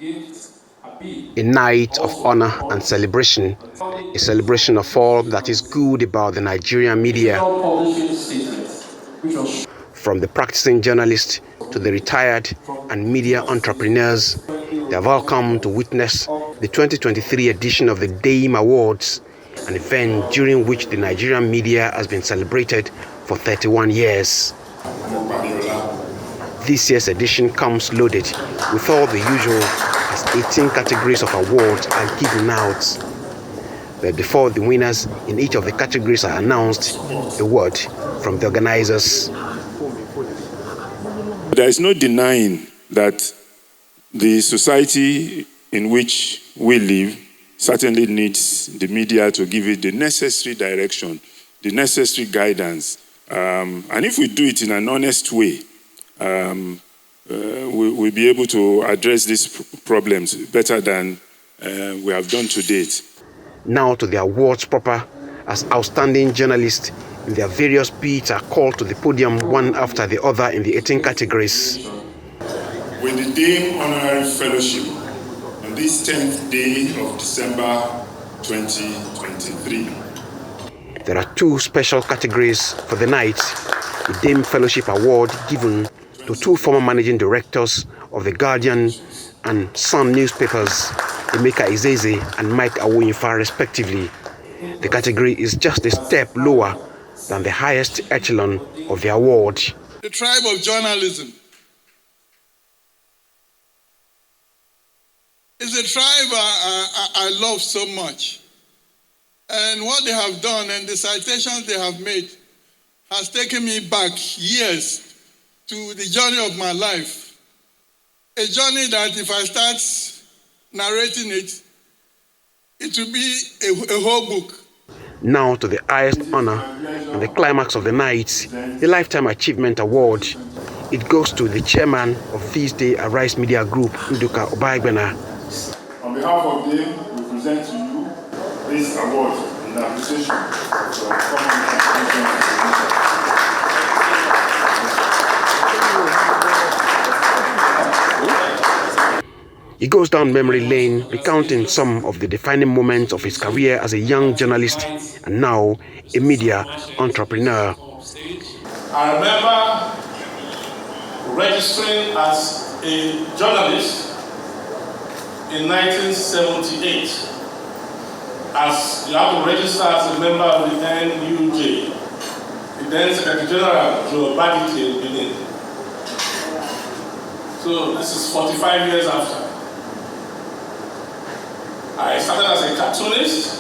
A night of honor and celebration, a celebration of all that is good about the Nigerian media. From the practicing journalists to the retired and media entrepreneurs, they have all come to witness the 2023 edition of the Dame Awards, an event during which the Nigerian media has been celebrated for 31 years. This year's edition comes loaded with all the usual, as 18 categories of awards are given out. But before the winners in each of the categories are announced, a word from the organizers. There is no denying that the society in which we live certainly needs the media to give it the necessary direction, the necessary guidance. And if we do it in an honest way, we'll be able to address these problems better than we have done to date. Now to the awards proper, as outstanding journalists in their various beats are called to the podium one after the other in the 18 categories. With the Dame Honorary Fellowship on this 10th day of December 2023. There are two special categories for the night. The Dame Fellowship Award given to two former managing directors of The Guardian and Sun newspapers, Emeka Izeze and Mike Awoyinfa respectively. The category is just a step lower than the highest echelon of the award. The tribe of journalism is a tribe I love so much. And what they have done and the citations they have made has taken me back years to the journey of my life. A journey that if I start narrating it, it will be a whole book. Now to the highest honor and the climax of the night, the Lifetime Achievement Award. It goes to the chairman of this day Arise Media Group, Nduka OBAIGBENA. On behalf of them, we present to you this award in appreciation of your common contribution. He goes down memory lane, recounting some of the defining moments of his career as a young journalist and now a media entrepreneur. I remember registering as a journalist in 1978. As you have to register as a member of the NUJ, the then Secretary General Joe Badike Benin. So this is 45 years after. I started as a cartoonist.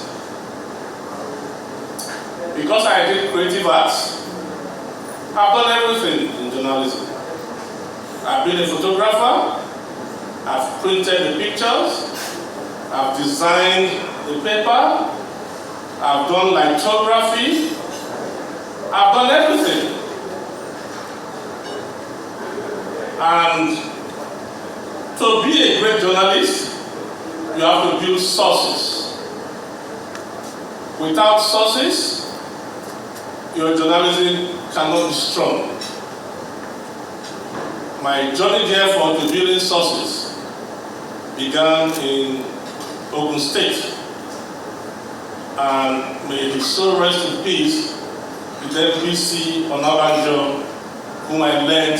Because I did creative arts, I've done everything in journalism. I've been a photographer, I've printed the pictures, I've designed the paper, I've done lithography, I've done everything. And to be a great journalist, you have to build sources. Without sources, your journalism cannot be strong. My journey, therefore, to building sources began in Ogun State. And may his soul rest in peace with FBC Onabanjo, whom I learned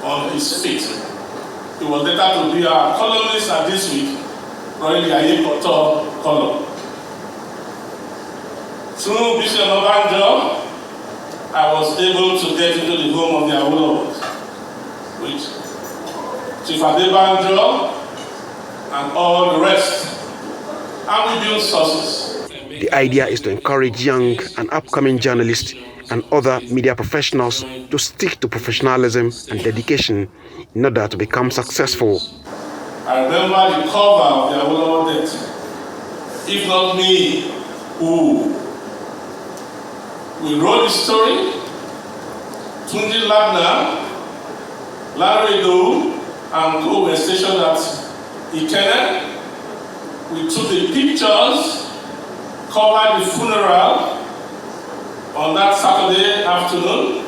on his feet. He was later to be our columnist at This Week, running the Ayekoto column. Through Bishop Onabanjo, I was able to get into the home of the Awolowos, with Chief Adebanjo and all the rest. And we build sources. The idea is to encourage young and upcoming journalists and other media professionals to stick to professionalism and dedication in order to become successful. I remember the cover of the Awolowo debt. If not me, who? We wrote the story. Tunji Lagna, Larry Do, and Co were stationed at Ikene. We took the pictures, covered the funeral on that Saturday afternoon,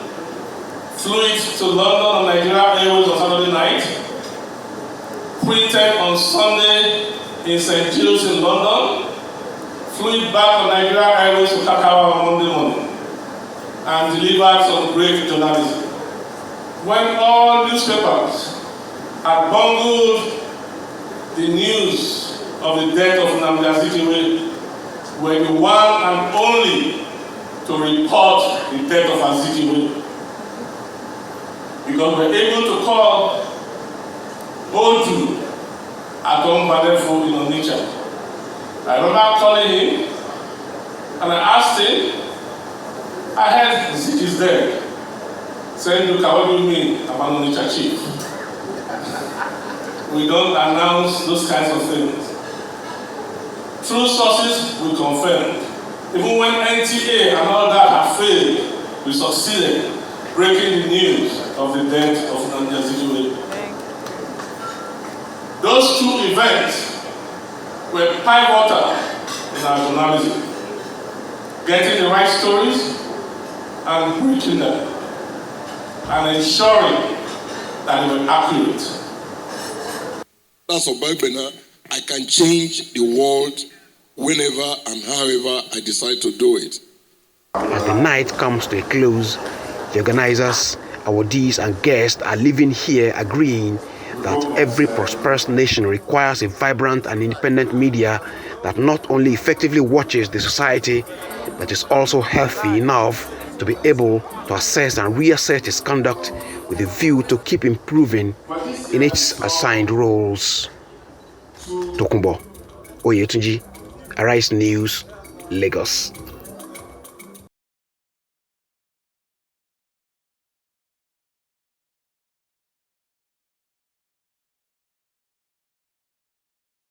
flew it to London on Nigeria Airways on Saturday night, printed on Sunday in St. Giles in London, flew it back on Nigeria Airways to Kakawa on Monday morning, and delivered some great journalism. When all newspapers had bungled the news of the death of Nnamdi Azikiwe, were the one and only to report the death of Azikiwe. Because we were able to call Odu Adombadefo in Onitsha. I remember calling him and I asked him, I heard Zik is dead. Saying, look, what do you mean about Onitsha chief? We don't announce those kinds of things. Through sources, we confirmed. Even when NTA and all that have failed, we succeeded breaking the news of the death of Nnamdi Azikiwe. Those two events were pivotal in our journalism, getting the right stories and breaking them, and ensuring that they were accurate. As OBAIGBENA, I can change the world whenever and however I decide to do it. As the night comes to a close, the organizers, awardees and guests are leaving here agreeing that every prosperous nation requires a vibrant and independent media that not only effectively watches the society, but is also healthy enough to be able to assess and reassess its conduct with a view to keep improving in its assigned roles. Tokunbo Oyetunji, Arise News, Lagos.